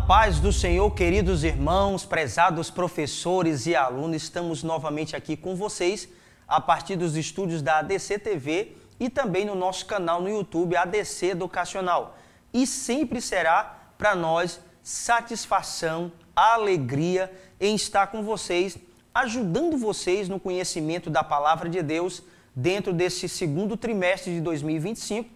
paz do Senhor, queridos irmãos, prezados professores e alunos, estamos novamente aqui com vocês a partir dos estúdios da ADC TV e também no nosso canal no YouTube ADC Educacional. E sempre será para nós satisfação, alegria em estar com vocês, ajudando vocês no conhecimento da Palavra de Deus dentro desse segundo trimestre de 2025,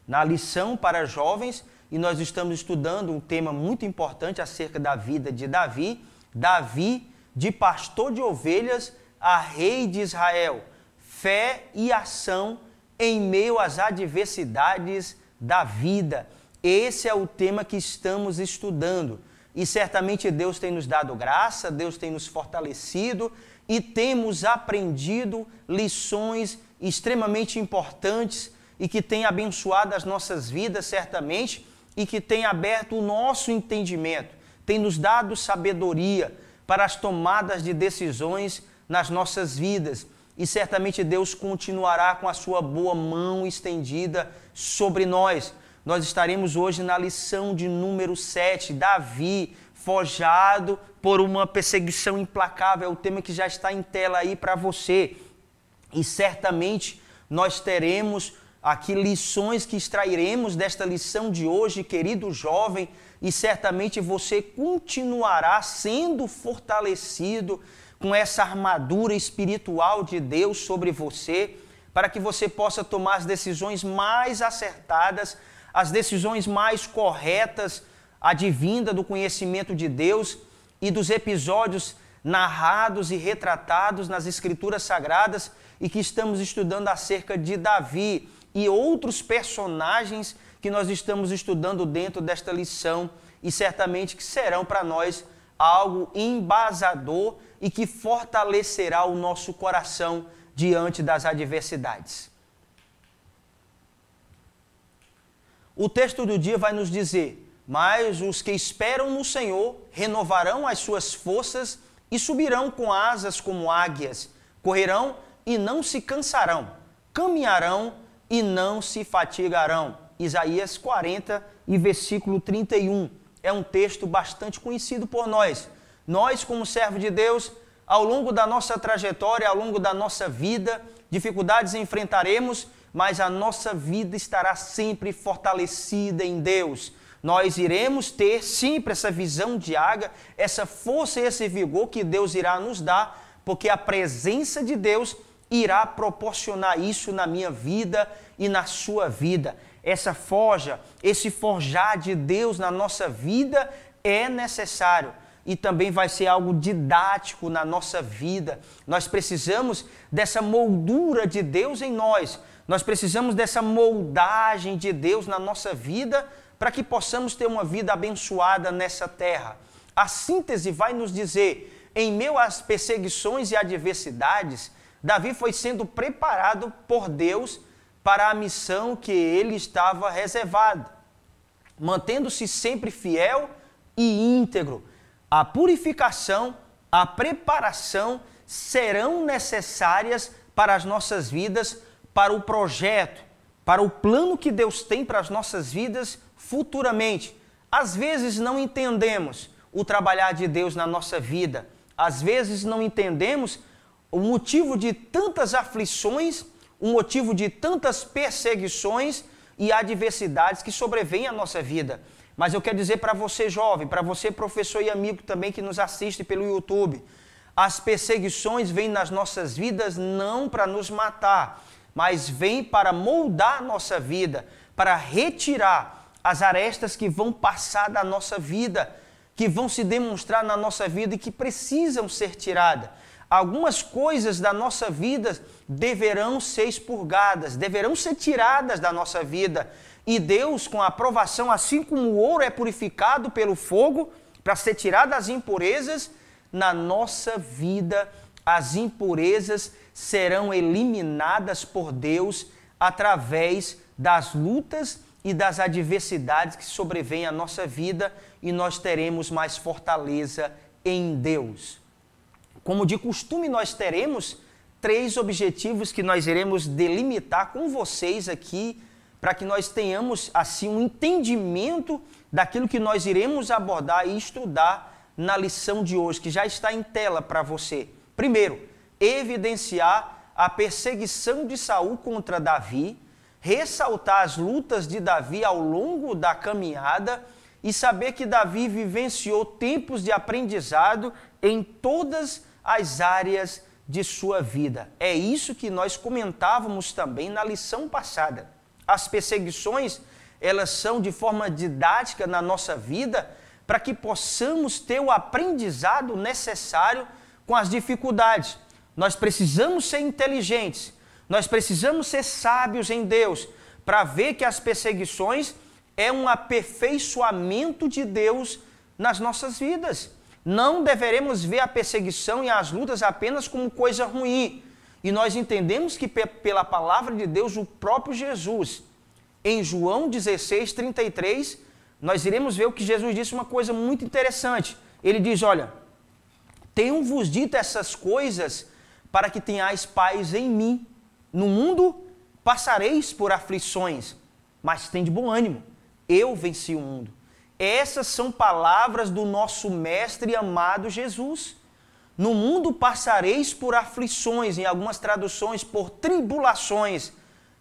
na lição para jovens. E nós estamos estudando um tema muito importante acerca da vida de Davi. Davi, de pastor de ovelhas a rei de Israel. Fé e ação em meio às adversidades da vida. Esse é o tema que estamos estudando. E certamente Deus tem nos dado graça, Deus tem nos fortalecido e temos aprendido lições extremamente importantes e que têm abençoado as nossas vidas, certamente, e que tem aberto o nosso entendimento, tem nos dado sabedoria para as tomadas de decisões nas nossas vidas. E certamente Deus continuará com a sua boa mão estendida sobre nós. Nós estaremos hoje na lição de número 7, Davi, forjado por uma perseguição implacável, é o tema que já está em tela aí para você. E certamente nós teremos aqui lições que extrairemos desta lição de hoje, querido jovem, e certamente você continuará sendo fortalecido com essa armadura espiritual de Deus sobre você, para que você possa tomar as decisões mais acertadas, as decisões mais corretas, advinda do conhecimento de Deus e dos episódios narrados e retratados nas Escrituras Sagradas e que estamos estudando acerca de Davi e outros personagens que nós estamos estudando dentro desta lição e certamente que serão para nós algo embasador e que fortalecerá o nosso coração diante das adversidades. O texto do dia vai nos dizer: mas os que esperam no Senhor renovarão as suas forças e subirão com asas como águias, correrão e não se cansarão, caminharão e não se fatigarão. Isaías 40 e versículo 31. É um texto bastante conhecido por nós. Nós, como servo de Deus, ao longo da nossa trajetória, ao longo da nossa vida, dificuldades enfrentaremos, mas a nossa vida estará sempre fortalecida em Deus. Nós iremos ter sempre essa visão de águia, essa força e esse vigor que Deus irá nos dar, porque a presença de Deus irá proporcionar isso na minha vida e na sua vida. Essa forja, esse forjar de Deus na nossa vida é necessário e também vai ser algo didático na nossa vida. Nós precisamos dessa moldura de Deus em nós. Nós precisamos dessa moldagem de Deus na nossa vida para que possamos ter uma vida abençoada nessa terra. A síntese vai nos dizer: em meio às perseguições e adversidades, Davi foi sendo preparado por Deus para a missão que ele estava reservado, mantendo-se sempre fiel e íntegro. A purificação, a preparação serão necessárias para as nossas vidas, para o projeto, para o plano que Deus tem para as nossas vidas futuramente. Às vezes não entendemos o trabalhar de Deus na nossa vida, às vezes não entendemos o motivo de tantas aflições, o motivo de tantas perseguições e adversidades que sobrevêm à nossa vida. Mas eu quero dizer para você, jovem, para você, professor e amigo também que nos assiste pelo YouTube, as perseguições vêm nas nossas vidas não para nos matar, mas vêm para moldar a nossa vida, para retirar as arestas que vão passar da nossa vida, que vão se demonstrar na nossa vida e que precisam ser tiradas. Algumas coisas da nossa vida deverão ser expurgadas, deverão ser tiradas da nossa vida. E Deus, com a aprovação, assim como o ouro é purificado pelo fogo, para ser tirado as impurezas, na nossa vida as impurezas serão eliminadas por Deus através das lutas e das adversidades que sobrevêm à nossa vida e nós teremos mais fortaleza em Deus. Como de costume, nós teremos 3 objetivos que nós iremos delimitar com vocês aqui para que nós tenhamos assim um entendimento daquilo que nós iremos abordar e estudar na lição de hoje, que já está em tela para você. Primeiro, evidenciar a perseguição de Saul contra Davi, ressaltar as lutas de Davi ao longo da caminhada e saber que Davi vivenciou tempos de aprendizado em todas as áreas de sua vida. É isso que nós comentávamos também na lição passada. As perseguições, elas são de forma didática na nossa vida para que possamos ter o aprendizado necessário com as dificuldades. Nós precisamos ser inteligentes, nós precisamos ser sábios em Deus para ver que as perseguições é um aperfeiçoamento de Deus nas nossas vidas. Não deveremos ver a perseguição e as lutas apenas como coisa ruim. E nós entendemos que pela palavra de Deus, o próprio Jesus, em João 16:33, nós iremos ver o que Jesus disse, uma coisa muito interessante. Ele diz, olha, tenho-vos dito essas coisas para que tenhais paz em mim. No mundo passareis por aflições, mas tende bom ânimo. Eu venci o mundo. Essas são palavras do nosso mestre amado Jesus. No mundo passareis por aflições, em algumas traduções por tribulações,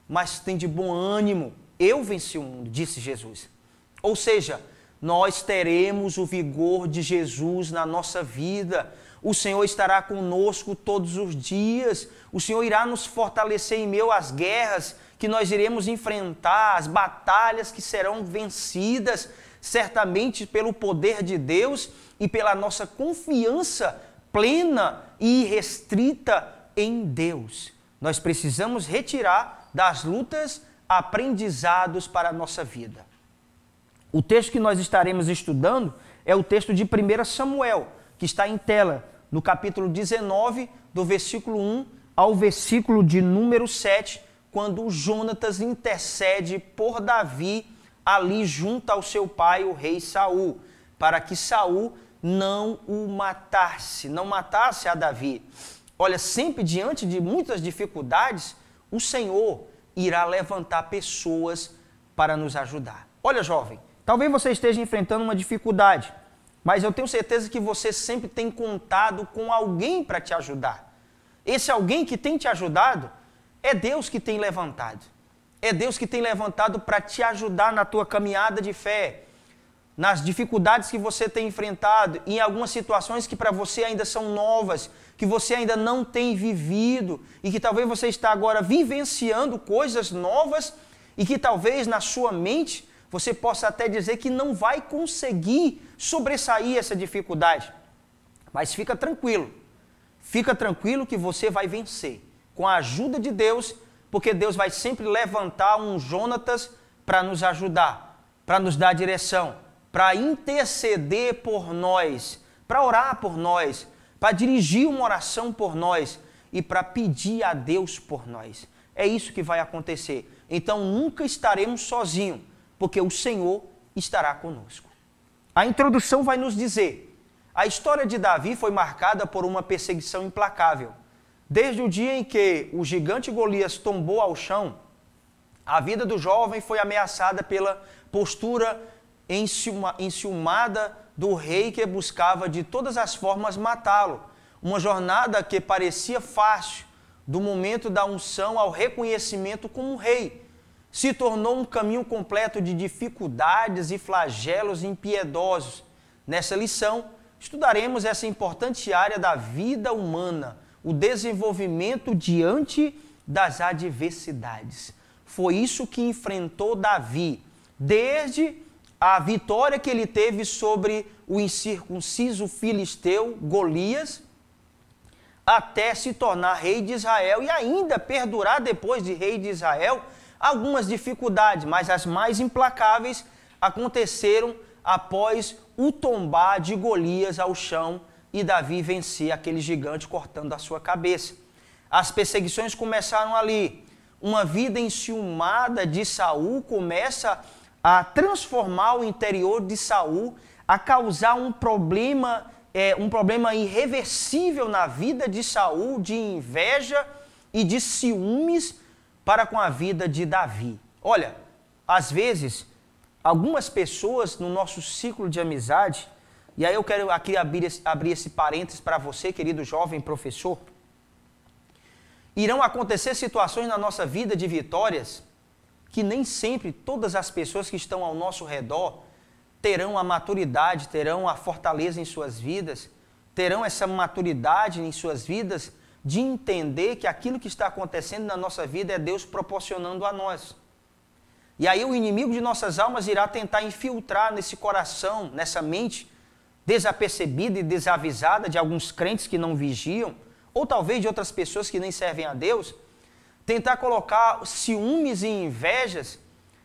mas tende bom ânimo. Eu venci o mundo, disse Jesus. Ou seja, nós teremos o vigor de Jesus na nossa vida. O Senhor estará conosco todos os dias. O Senhor irá nos fortalecer em meio às guerras que nós iremos enfrentar, as batalhas que serão vencidas, certamente pelo poder de Deus e pela nossa confiança plena e irrestrita em Deus. Nós precisamos retirar das lutas aprendizados para a nossa vida. O texto que nós estaremos estudando é o texto de 1 Samuel, que está em tela, no capítulo 19, do versículo 1 ao versículo de número 7, quando Jonatas intercede por Davi ali junto ao seu pai, o rei Saul, para que Saul não o matasse, não matasse a Davi. Olha, sempre diante de muitas dificuldades, o Senhor irá levantar pessoas para nos ajudar. Olha, jovem, talvez você esteja enfrentando uma dificuldade, mas eu tenho certeza que você sempre tem contado com alguém para te ajudar. Esse alguém que tem te ajudado é Deus que tem levantado. É Deus que tem levantado para te ajudar na tua caminhada de fé, nas dificuldades que você tem enfrentado, em algumas situações que para você ainda são novas, que você ainda não tem vivido e que talvez você está agora vivenciando coisas novas e que talvez na sua mente você possa até dizer que não vai conseguir sobressair essa dificuldade. Mas fica tranquilo que você vai vencer com a ajuda de Deus, porque Deus vai sempre levantar um Jonatas para nos ajudar, para nos dar direção, para interceder por nós, para orar por nós, para dirigir uma oração por nós e para pedir a Deus por nós. É isso que vai acontecer. Então nunca estaremos sozinhos, porque o Senhor estará conosco. A introdução vai nos dizer, a história de Davi foi marcada por uma perseguição implacável. Desde o dia em que o gigante Golias tombou ao chão, a vida do jovem foi ameaçada pela postura enciumada do rei que buscava de todas as formas matá-lo. Uma jornada que parecia fácil, do momento da unção ao reconhecimento como rei, se tornou um caminho completo de dificuldades e flagelos impiedosos. Nessa lição, estudaremos essa importante área da vida humana, o desenvolvimento diante das adversidades. Foi isso que enfrentou Davi, desde a vitória que ele teve sobre o incircunciso filisteu Golias, até se tornar rei de Israel e ainda perdurar depois de rei de Israel algumas dificuldades, mas as mais implacáveis aconteceram após o tombar de Golias ao chão e Davi vencer aquele gigante cortando a sua cabeça. As perseguições começaram ali. Uma vida enciumada de Saul começa a transformar o interior de Saul, a causar um problema irreversível na vida de Saul, de inveja e de ciúmes para com a vida de Davi. Olha, às vezes, algumas pessoas no nosso ciclo de amizade, e aí eu quero aqui abrir esse parênteses para você, querido jovem professor, irão acontecer situações na nossa vida de vitórias que nem sempre todas as pessoas que estão ao nosso redor terão a maturidade, terão a fortaleza em suas vidas, terão essa maturidade em suas vidas de entender que aquilo que está acontecendo na nossa vida é Deus proporcionando a nós. E aí o inimigo de nossas almas irá tentar infiltrar nesse coração, nessa mente desapercebida e desavisada de alguns crentes que não vigiam, ou talvez de outras pessoas que nem servem a Deus, tentar colocar ciúmes e invejas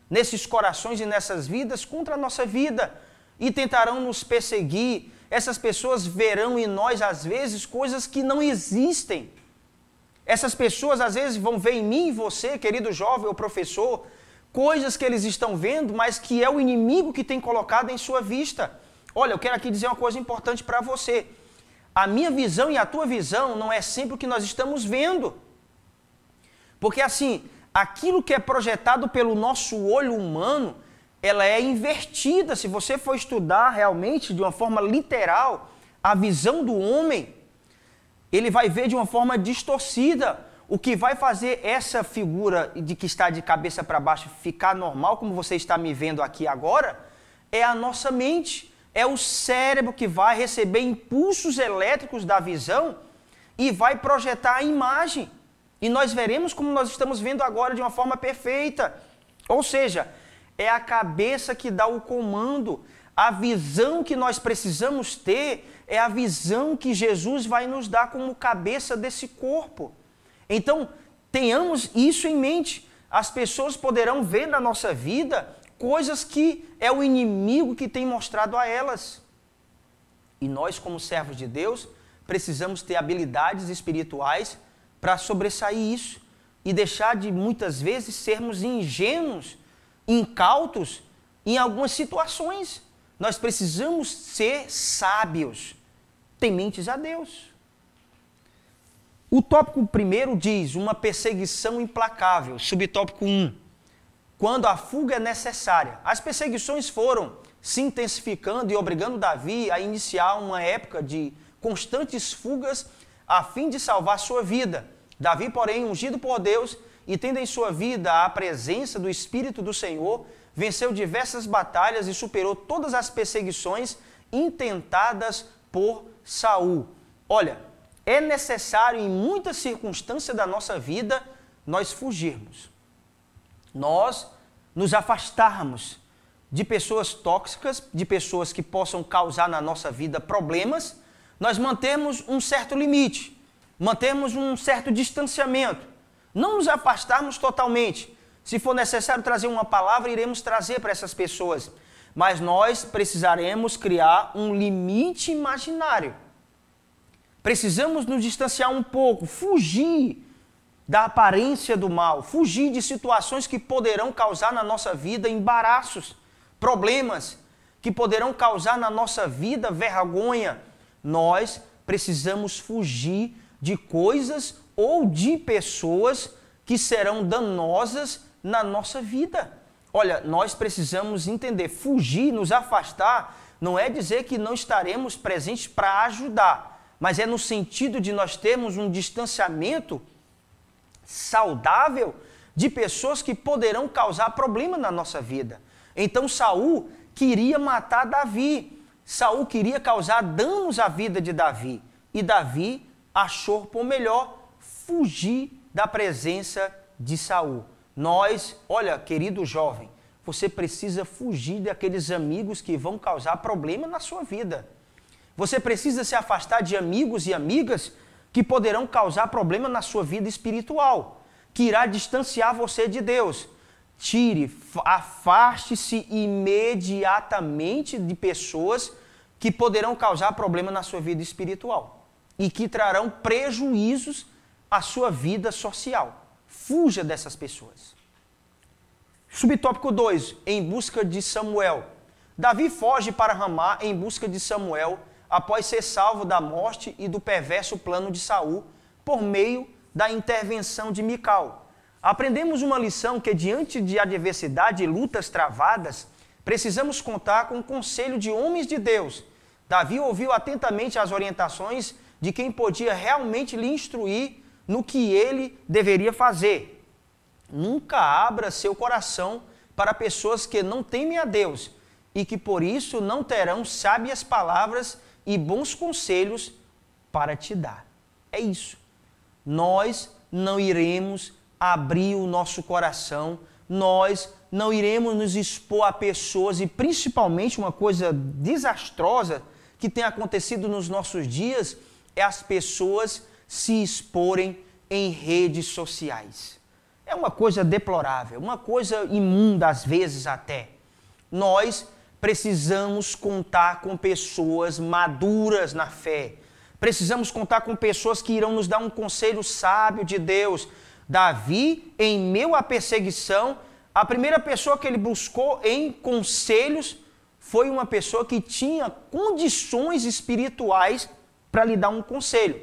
nesses corações e nessas vidas contra a nossa vida e tentarão nos perseguir. Essas pessoas verão em nós, às vezes, coisas que não existem. Essas pessoas, às vezes, vão ver em mim e você, querido jovem ou professor, coisas que eles estão vendo, mas que é o inimigo que tem colocado em sua vista. Olha, eu quero aqui dizer uma coisa importante para você. A minha visão e a tua visão não é sempre o que nós estamos vendo. Porque assim, aquilo que é projetado pelo nosso olho humano, ela é invertida. Se você for estudar realmente de uma forma literal a visão do homem, ele vai ver de uma forma distorcida. O que vai fazer essa figura de que está de cabeça para baixo ficar normal, como você está me vendo aqui agora, é a nossa mente. É o cérebro que vai receber impulsos elétricos da visão e vai projetar a imagem. E nós veremos como nós estamos vendo agora de uma forma perfeita. Ou seja, é a cabeça que dá o comando. A visão que nós precisamos ter é a visão que Jesus vai nos dar como cabeça desse corpo. Então, tenhamos isso em mente. As pessoas poderão ver na nossa vida coisas que é o inimigo que tem mostrado a elas. E nós, como servos de Deus, precisamos ter habilidades espirituais para sobressair isso e deixar de, muitas vezes, sermos ingênuos, incautos em algumas situações. Nós precisamos ser sábios, tementes a Deus. O tópico primeiro diz, uma perseguição implacável. Subtópico 1, quando a fuga é necessária. As perseguições foram se intensificando e obrigando Davi a iniciar uma época de constantes fugas a fim de salvar sua vida. Davi, porém, ungido por Deus e tendo em sua vida a presença do Espírito do Senhor, venceu diversas batalhas e superou todas as perseguições intentadas por Saul. Olha, é necessário em muitas circunstâncias da nossa vida nós fugirmos. Nós nos afastarmos de pessoas tóxicas, de pessoas que possam causar na nossa vida problemas, nós mantemos um certo limite, mantemos um certo distanciamento, não nos afastarmos totalmente. Se for necessário trazer uma palavra, iremos trazer para essas pessoas, mas nós precisaremos criar um limite imaginário. Precisamos nos distanciar um pouco, fugir da aparência do mal, fugir de situações que poderão causar na nossa vida embaraços, problemas que poderão causar na nossa vida vergonha. Nós precisamos fugir de coisas ou de pessoas que serão danosas na nossa vida. Olha, nós precisamos entender, fugir, nos afastar, não é dizer que não estaremos presentes para ajudar, mas é no sentido de nós termos um distanciamento saudável de pessoas que poderão causar problema na nossa vida. Então Saul queria matar Davi. Saul queria causar danos à vida de Davi. E Davi achou por melhor fugir da presença de Saul. Nós, olha, querido jovem, você precisa fugir daqueles amigos que vão causar problema na sua vida. Você precisa se afastar de amigos e amigas que poderão causar problema na sua vida espiritual, que irá distanciar você de Deus. Tire, afaste-se imediatamente de pessoas que poderão causar problema na sua vida espiritual e que trarão prejuízos à sua vida social. Fuja dessas pessoas. Subtópico 2, em busca de Samuel. Davi foge para Ramá em busca de Samuel, após ser salvo da morte e do perverso plano de Saul, por meio da intervenção de Mical. Aprendemos uma lição que diante de adversidade e lutas travadas, precisamos contar com o conselho de homens de Deus. Davi ouviu atentamente as orientações de quem podia realmente lhe instruir no que ele deveria fazer. Nunca abra seu coração para pessoas que não temem a Deus e que por isso não terão sábias palavras e bons conselhos para te dar. É isso. Nós não iremos abrir o nosso coração, nós não iremos nos expor a pessoas e principalmente uma coisa desastrosa que tem acontecido nos nossos dias é as pessoas se exporem em redes sociais. É uma coisa deplorável, uma coisa imunda às vezes até. Nós precisamos contar com pessoas maduras na fé. Precisamos contar com pessoas que irão nos dar um conselho sábio de Deus. Davi, em meio à perseguição, a primeira pessoa que ele buscou em conselhos foi uma pessoa que tinha condições espirituais para lhe dar um conselho.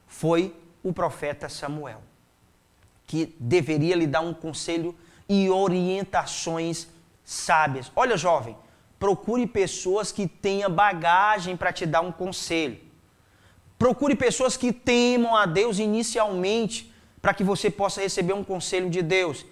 Foi o profeta Samuel, que deveria lhe dar um conselho e orientações sábias. Olha, jovem, procure pessoas que tenham bagagem para te dar um conselho. Procure pessoas que temam a Deus inicialmente, para que você possa receber um conselho de Deus.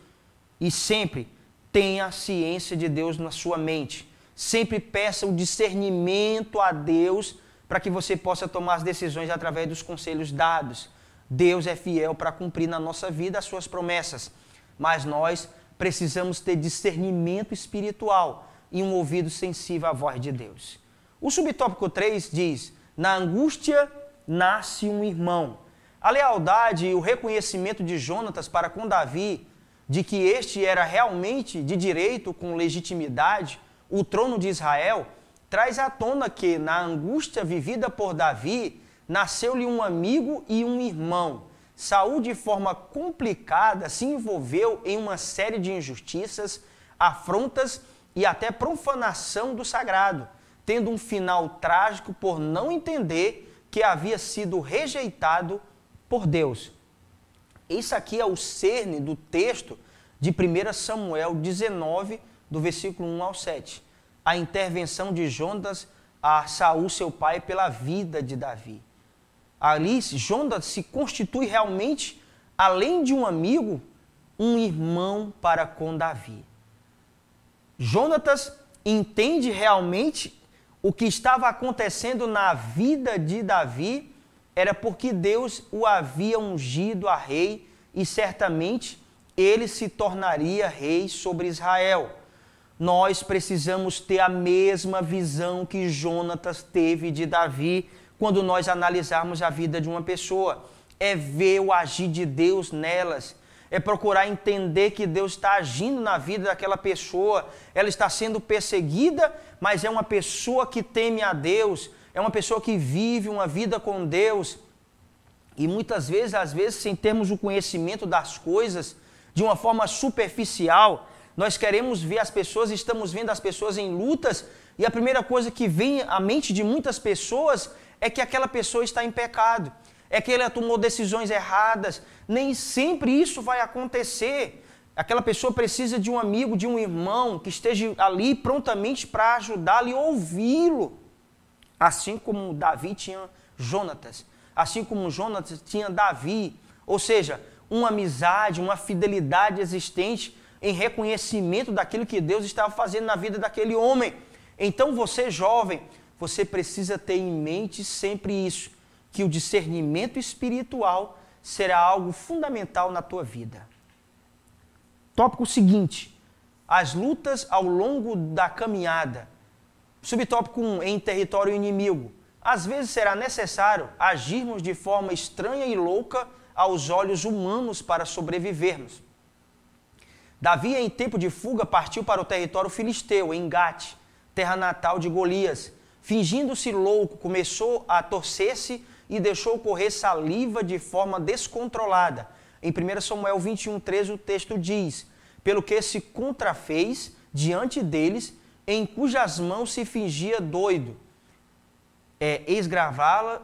E sempre tenha a ciência de Deus na sua mente. Sempre peça o discernimento a Deus para que você possa tomar as decisões através dos conselhos dados. Deus é fiel para cumprir na nossa vida as suas promessas. Mas nós precisamos ter discernimento espiritual e um ouvido sensível à voz de Deus. O subtópico 3 diz: na angústia nasce um irmão. A lealdade e o reconhecimento de Jonatas para com Davi, de que este era realmente de direito, com legitimidade, o trono de Israel, traz à tona que, na angústia vivida por Davi, nasceu-lhe um amigo e um irmão. Saul, de forma complicada, se envolveu em uma série de injustiças, afrontas e até profanação do sagrado, tendo um final trágico por não entender que havia sido rejeitado por Deus. Isso aqui é o cerne do texto de 1 Samuel 19, do versículo 1 ao 7. A intervenção de Jonatas a Saul, seu pai, pela vida de Davi. Ali, Jonatas se constitui realmente, além de um amigo, um irmão para com Davi. Jonatas entende realmente o que estava acontecendo na vida de Davi era porque Deus o havia ungido a rei e certamente ele se tornaria rei sobre Israel. Nós precisamos ter a mesma visão que Jonatas teve de Davi quando nós analisarmos a vida de uma pessoa. É ver o agir de Deus nelas. É procurar entender que Deus está agindo na vida daquela pessoa. Ela está sendo perseguida, mas é uma pessoa que teme a Deus. É uma pessoa que vive uma vida com Deus. E muitas vezes, às vezes, sem termos o conhecimento das coisas, de uma forma superficial, nós queremos ver as pessoas, estamos vendo as pessoas em lutas, e a primeira coisa que vem à mente de muitas pessoas é que aquela pessoa está em pecado, é que ela tomou decisões erradas. Nem sempre isso vai acontecer. Aquela pessoa precisa de um amigo, de um irmão, que esteja ali prontamente para ajudá-lo e ouvi-lo. Assim como Davi tinha Jonatas, assim como Jonatas tinha Davi, ou seja, uma amizade, uma fidelidade existente em reconhecimento daquilo que Deus estava fazendo na vida daquele homem. Então você, jovem, você precisa ter em mente sempre isso, que o discernimento espiritual será algo fundamental na tua vida. Tópico seguinte: as lutas ao longo da caminhada. Subtópico 1, em território inimigo. Às vezes será necessário agirmos de forma estranha e louca aos olhos humanos para sobrevivermos. Davi, em tempo de fuga, partiu para o território filisteu, em Gate, terra natal de Golias. Fingindo-se louco, começou a torcer-se e deixou correr saliva de forma descontrolada. Em 1 Samuel 21:13 o texto diz: pelo que se contrafez diante deles, em cujas mãos se fingia doido, esgravava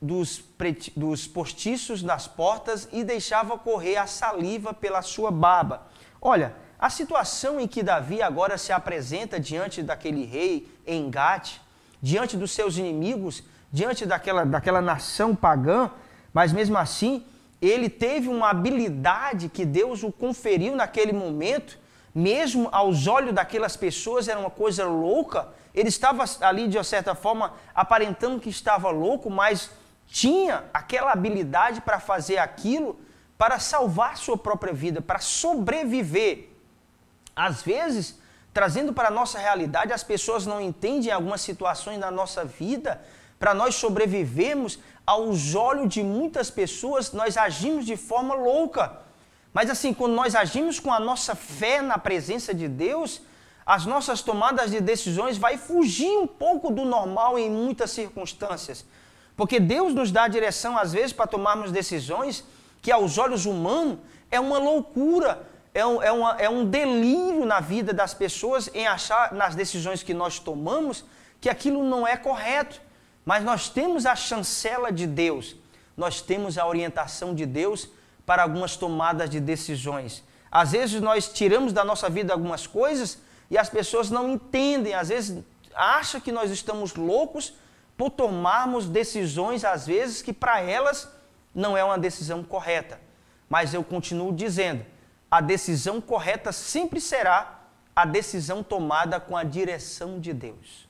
dos postiços das portas e deixava correr a saliva pela sua barba. Olha, a situação em que Davi agora se apresenta diante daquele rei em Gate, diante dos seus inimigos, diante daquela nação pagã, mas mesmo assim, ele teve uma habilidade que Deus o conferiu naquele momento, mesmo aos olhos daquelas pessoas era uma coisa louca. Ele estava ali, de uma certa forma, aparentando que estava louco, mas tinha aquela habilidade para fazer aquilo, para salvar sua própria vida, para sobreviver. Às vezes, trazendo para a nossa realidade, as pessoas não entendem algumas situações da nossa vida. Para nós sobrevivermos, aos olhos de muitas pessoas, nós agimos de forma louca. Mas assim, quando nós agimos com a nossa fé na presença de Deus, as nossas tomadas de decisões vai fugir um pouco do normal em muitas circunstâncias. Porque Deus nos dá a direção, às vezes, para tomarmos decisões que aos olhos humanos é uma loucura, é um delírio na vida das pessoas em achar nas decisões que nós tomamos que aquilo não é correto. Mas nós temos a chancela de Deus, nós temos a orientação de Deus para algumas tomadas de decisões. Às vezes nós tiramos da nossa vida algumas coisas e as pessoas não entendem, às vezes acham que nós estamos loucos por tomarmos decisões, às vezes, que para elas não é uma decisão correta. Mas eu continuo dizendo, a decisão correta sempre será a decisão tomada com a direção de Deus.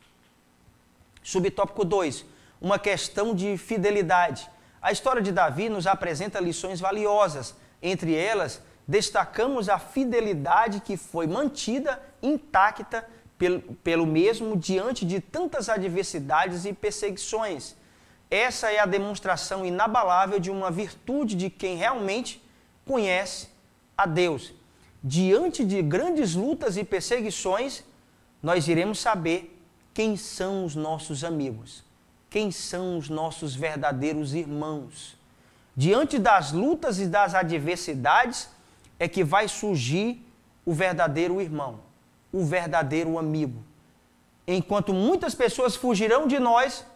Subtópico 2, uma questão de fidelidade. A história de Davi nos apresenta lições valiosas. Entre elas, destacamos a fidelidade que foi mantida intacta pelo mesmo diante de tantas adversidades e perseguições. Essa é a demonstração inabalável de uma virtude de quem realmente conhece a Deus. Diante de grandes lutas e perseguições, nós iremos saber quem são os nossos amigos, quem são os nossos verdadeiros irmãos. Diante das lutas e das adversidades é que vai surgir o verdadeiro irmão, o verdadeiro amigo. Enquanto muitas pessoas fugirão de nós,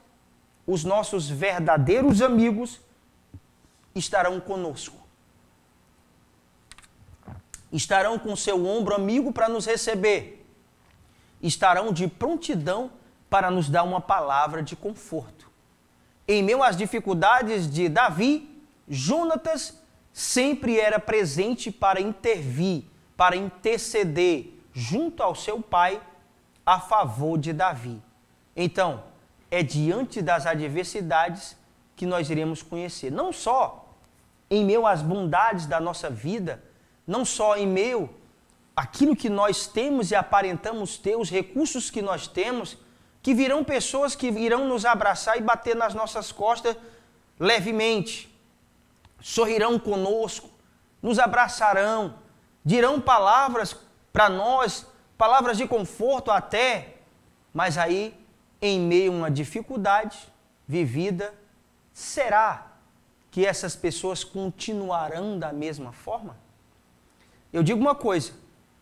os nossos verdadeiros amigos estarão conosco. Estarão com seu ombro amigo para nos receber. Estarão de prontidão para nos dar uma palavra de conforto. Em meio às dificuldades de Davi, Jonatas sempre era presente para intervir, para interceder junto ao seu pai a favor de Davi. Então, é diante das adversidades que nós iremos conhecer, não só em meio às bondades da nossa vida, não só em meio àquilo que nós temos e aparentamos ter, os recursos que nós temos, que virão pessoas que irão nos abraçar e bater nas nossas costas levemente, sorrirão conosco, nos abraçarão, dirão palavras para nós, palavras de conforto até, mas aí, em meio a uma dificuldade vivida, será que essas pessoas continuarão da mesma forma? Eu digo uma coisa,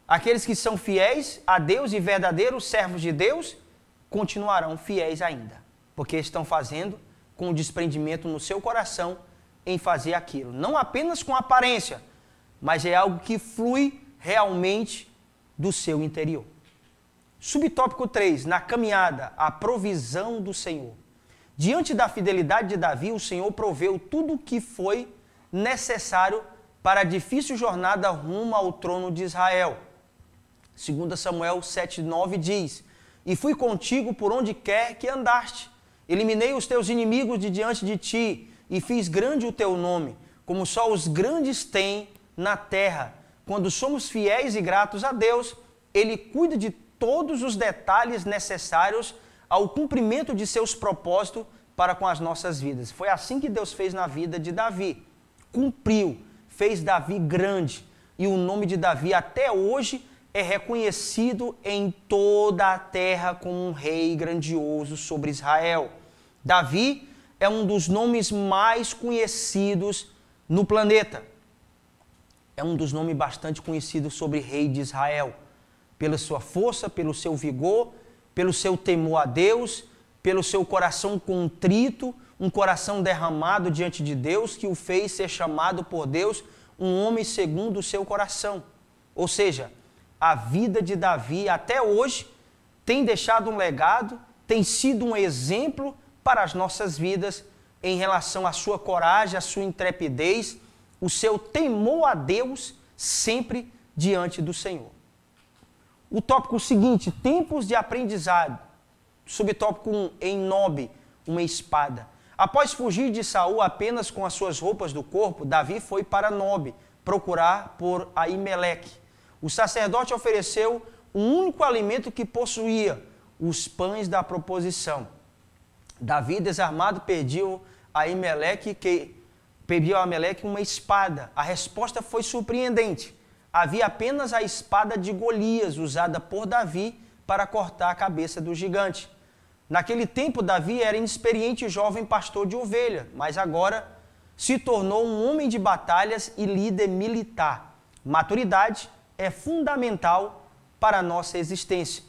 aqueles que são fiéis a Deus e verdadeiros servos de Deus, continuarão fiéis ainda, porque estão fazendo com o desprendimento no seu coração em fazer aquilo. Não apenas com aparência, mas é algo que flui realmente do seu interior. Subtópico 3, na caminhada, a provisão do Senhor. Diante da fidelidade de Davi, o Senhor proveu tudo o que foi necessário para a difícil jornada rumo ao trono de Israel. 2 Samuel 7,9 diz: E fui contigo por onde quer que andaste. Eliminei os teus inimigos de diante de ti, e fiz grande o teu nome, como só os grandes têm na terra. Quando somos fiéis e gratos a Deus, Ele cuida de todos os detalhes necessários ao cumprimento de seus propósitos para com as nossas vidas. Foi assim que Deus fez na vida de Davi. Cumpriu, fez Davi grande, e o nome de Davi até hoje é reconhecido em toda a terra como um rei grandioso sobre Israel. Davi é um dos nomes mais conhecidos no planeta. É um dos nomes bastante conhecidos sobre rei de Israel. Pela sua força, pelo seu vigor, pelo seu temor a Deus, pelo seu coração contrito, um coração derramado diante de Deus que o fez ser chamado por Deus um homem segundo o seu coração. Ou seja, a vida de Davi até hoje tem deixado um legado, tem sido um exemplo para as nossas vidas em relação à sua coragem, à sua intrepidez, o seu temor a Deus sempre diante do Senhor. O tópico seguinte, tempos de aprendizado. Subtópico 1, em Nob, uma espada. Após fugir de Saul apenas com as suas roupas do corpo, Davi foi para Nob procurar por Aimeleque. O sacerdote ofereceu o único alimento que possuía, os pães da proposição. Davi, desarmado, pediu a Aimeleque uma espada. A resposta foi surpreendente. Havia apenas a espada de Golias, usada por Davi para cortar a cabeça do gigante. Naquele tempo, Davi era inexperiente jovem pastor de ovelha, mas agora se tornou um homem de batalhas e líder militar. Maturidade é fundamental para a nossa existência.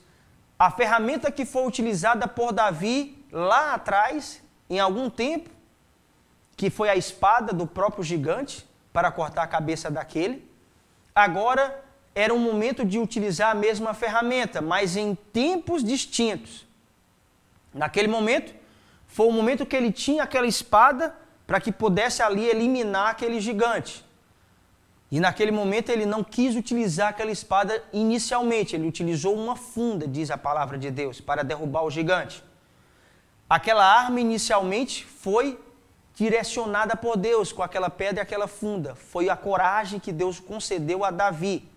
A ferramenta que foi utilizada por Davi lá atrás, em algum tempo, que foi a espada do próprio gigante para cortar a cabeça daquele, agora era um momento de utilizar a mesma ferramenta, mas em tempos distintos. Naquele momento, foi o momento que ele tinha aquela espada para que pudesse ali eliminar aquele gigante. E naquele momento ele não quis utilizar aquela espada inicialmente, ele utilizou uma funda, diz a palavra de Deus, para derrubar o gigante. Aquela arma inicialmente foi direcionada por Deus, com aquela pedra e aquela funda. Foi a coragem que Deus concedeu a Davi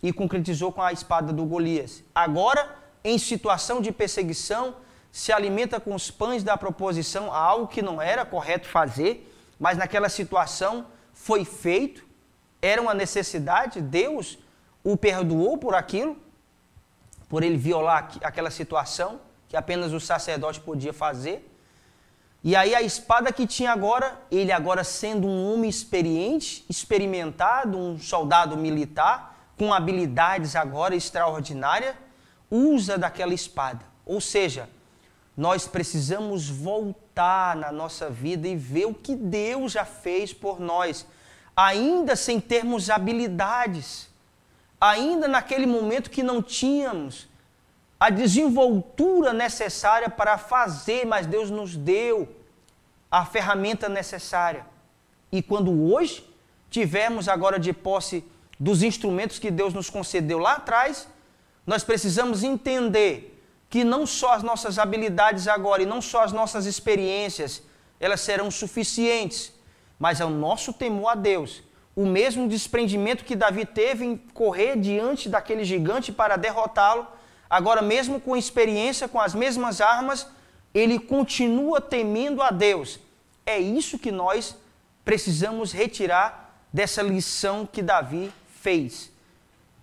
e concretizou com a espada do Golias. Agora, em situação de perseguição, se alimenta com os pães da proposição, algo que não era correto fazer, mas naquela situação foi feito, era uma necessidade, Deus o perdoou por aquilo, por ele violar aquela situação que apenas o sacerdote podia fazer. E aí a espada que tinha agora, ele agora sendo um homem experiente, experimentado, um soldado militar, com habilidades agora extraordinárias, usa daquela espada. Ou seja, nós precisamos voltar na nossa vida e ver o que Deus já fez por nós, ainda sem termos habilidades, ainda naquele momento que não tínhamos a desenvoltura necessária para fazer, mas Deus nos deu a ferramenta necessária. E quando hoje tivermos agora de posse dos instrumentos que Deus nos concedeu lá atrás, nós precisamos entender que não só as nossas habilidades agora e não só as nossas experiências, elas serão suficientes, mas é o nosso temor a Deus, o mesmo desprendimento que Davi teve em correr diante daquele gigante para derrotá-lo, agora mesmo com experiência, com as mesmas armas, ele continua temendo a Deus. É isso que nós precisamos retirar dessa lição que Davi fez.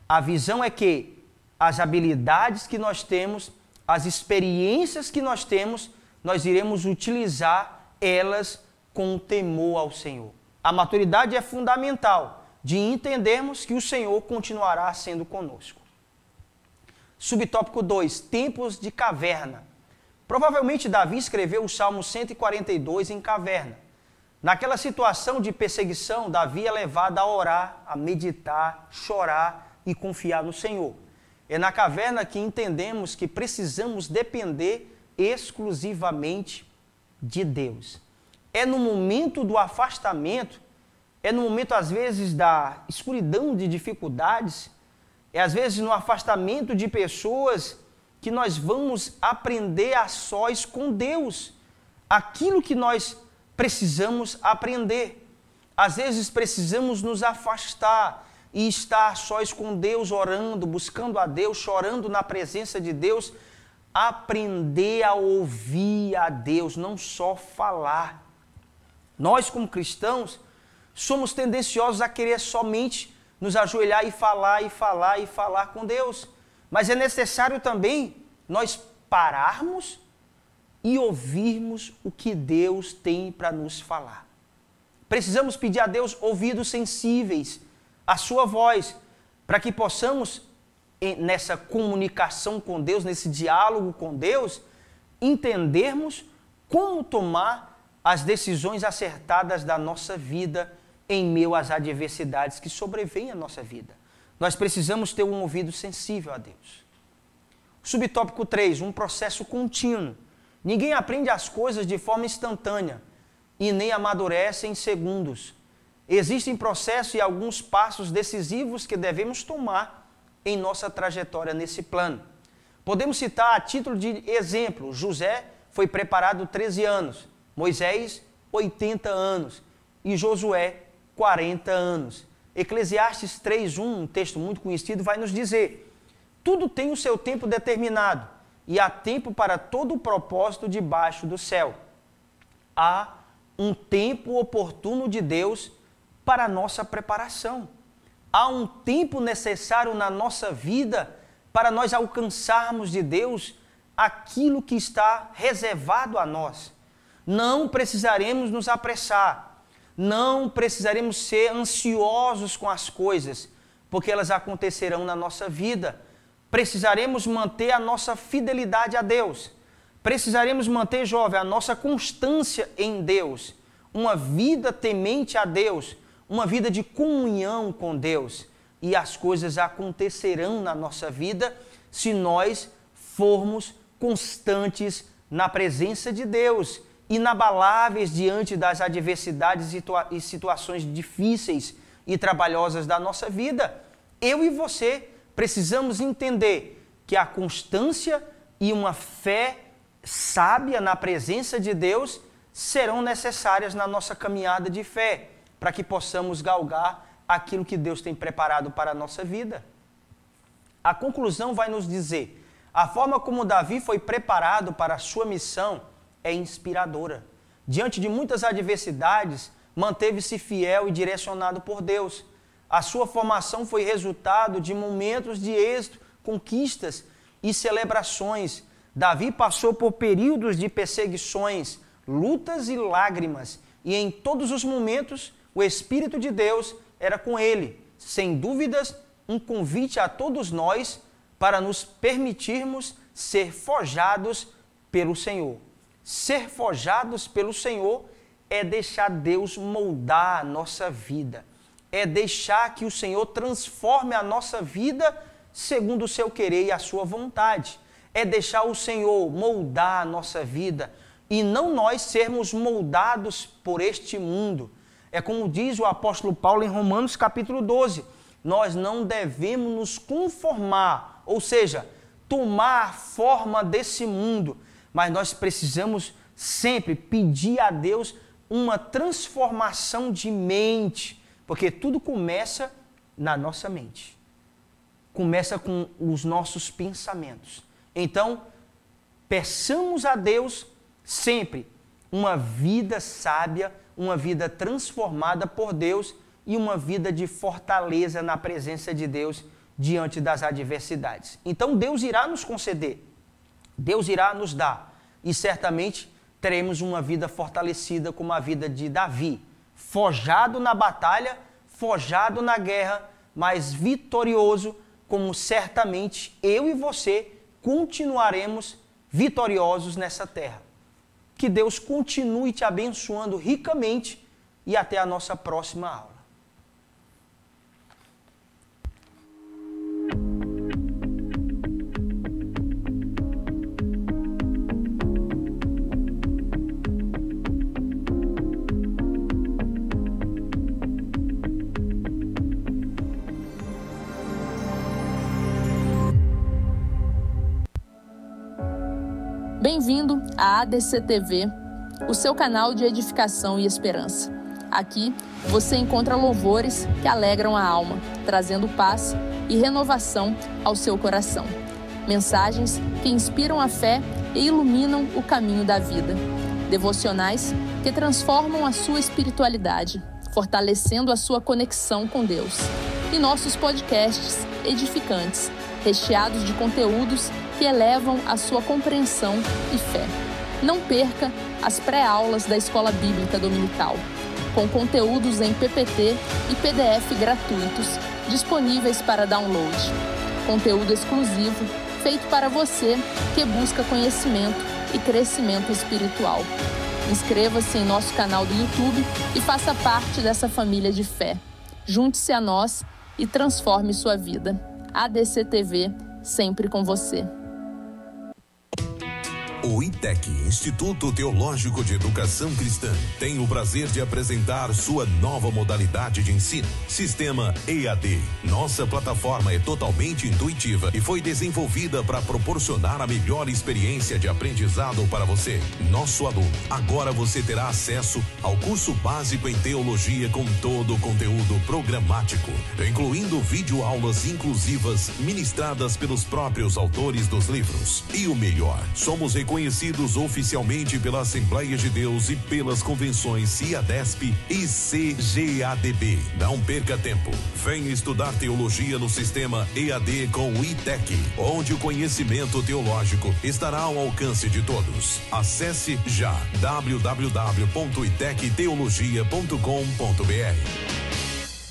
A visão é que as habilidades que nós temos, as experiências que nós temos, nós iremos utilizar elas com temor ao Senhor. A maturidade é fundamental de entendermos que o Senhor continuará sendo conosco. Subtópico 2, tempos de caverna. Provavelmente Davi escreveu o Salmo 142 em caverna. Naquela situação de perseguição, Davi é levado a orar, a meditar, chorar e confiar no Senhor. É na caverna que entendemos que precisamos depender exclusivamente de Deus. É no momento do afastamento, é no momento, às vezes, da escuridão de dificuldades, é às vezes no afastamento de pessoas que nós vamos aprender a sós com Deus aquilo que nós precisamos aprender. Às vezes precisamos nos afastar e estar a sós com Deus, orando, buscando a Deus, chorando na presença de Deus, aprender a ouvir a Deus, não só falar. Nós, como cristãos, somos tendenciosos a querer somente nos ajoelhar e falar com Deus. Mas é necessário também nós pararmos e ouvirmos o que Deus tem para nos falar. Precisamos pedir a Deus ouvidos sensíveis à sua voz, para que possamos, nessa comunicação com Deus, nesse diálogo com Deus, entendermos como tomar as decisões acertadas da nossa vida em meio às adversidades que sobrevêm à nossa vida. Nós precisamos ter um ouvido sensível a Deus. Subtópico 3, um processo contínuo. Ninguém aprende as coisas de forma instantânea e nem amadurece em segundos. Existem processos e alguns passos decisivos que devemos tomar em nossa trajetória nesse plano. Podemos citar a título de exemplo: José foi preparado 13 anos, Moisés 80 anos e Josué 40 anos. Eclesiastes 3:1, um texto muito conhecido, vai nos dizer: tudo tem o seu tempo determinado e há tempo para todo o propósito debaixo do céu. Há um tempo oportuno de Deus para a nossa preparação. Há um tempo necessário na nossa vida para nós alcançarmos de Deus aquilo que está reservado a nós. Não precisaremos nos apressar, não precisaremos ser ansiosos com as coisas, porque elas acontecerão na nossa vida. Precisaremos manter a nossa fidelidade a Deus. Precisaremos manter, jovem, a nossa constância em Deus. Uma vida temente a Deus, uma vida de comunhão com Deus. E as coisas acontecerão na nossa vida se nós formos constantes na presença de Deus, inabaláveis diante das adversidades e situações difíceis e trabalhosas da nossa vida. Eu e você precisamos entender que a constância e uma fé sábia na presença de Deus serão necessárias na nossa caminhada de fé, para que possamos galgar aquilo que Deus tem preparado para a nossa vida. A conclusão vai nos dizer: a forma como Davi foi preparado para a sua missão é inspiradora. Diante de muitas adversidades, manteve-se fiel e direcionado por Deus. A sua formação foi resultado de momentos de êxito, conquistas e celebrações. Davi passou por períodos de perseguições, lutas e lágrimas, e em todos os momentos o Espírito de Deus era com ele. Sem dúvidas, um convite a todos nós para nos permitirmos ser forjados pelo Senhor. Ser forjados pelo Senhor é deixar Deus moldar a nossa vida. É deixar que o Senhor transforme a nossa vida segundo o seu querer e a sua vontade. É deixar o Senhor moldar a nossa vida e não nós sermos moldados por este mundo. É como diz o apóstolo Paulo em Romanos capítulo 12, nós não devemos nos conformar, ou seja, tomar a forma desse mundo, mas nós precisamos sempre pedir a Deus uma transformação de mente, porque tudo começa na nossa mente, começa com os nossos pensamentos. Então, peçamos a Deus sempre uma vida sábia, uma vida transformada por Deus e uma vida de fortaleza na presença de Deus diante das adversidades. Então Deus irá nos conceder, Deus irá nos dar e certamente teremos uma vida fortalecida como a vida de Davi, forjado na batalha, forjado na guerra, mas vitorioso, como certamente eu e você continuaremos vitoriosos nessa terra. Que Deus continue te abençoando ricamente e até a nossa próxima aula. Bem-vindo à ADC TV, o seu canal de edificação e esperança. Aqui você encontra louvores que alegram a alma, trazendo paz e renovação ao seu coração. Mensagens que inspiram a fé e iluminam o caminho da vida. Devocionais que transformam a sua espiritualidade, fortalecendo a sua conexão com Deus. E nossos podcasts edificantes, recheados de conteúdos que elevam a sua compreensão e fé. Não perca as pré-aulas da Escola Bíblica Dominical, com conteúdos em PPT e PDF gratuitos, disponíveis para download. Conteúdo exclusivo, feito para você que busca conhecimento e crescimento espiritual. Inscreva-se em nosso canal do YouTube e faça parte dessa família de fé. Junte-se a nós e transforme sua vida. ADC TV, sempre com você. O ITEC, Instituto Teológico de Educação Cristã, tem o prazer de apresentar sua nova modalidade de ensino, Sistema EAD. Nossa plataforma é totalmente intuitiva e foi desenvolvida para proporcionar a melhor experiência de aprendizado para você, nosso aluno. Agora você terá acesso ao curso básico em teologia com todo o conteúdo programático, incluindo videoaulas inclusivas ministradas pelos próprios autores dos livros. E o melhor, somos reconhecidos oficialmente pela Assembleia de Deus e pelas convenções CIADESP e CGADB. Não perca tempo. Venha estudar teologia no sistema EAD com o ITEC, onde o conhecimento teológico estará ao alcance de todos. Acesse já www.itecteologia.com.br.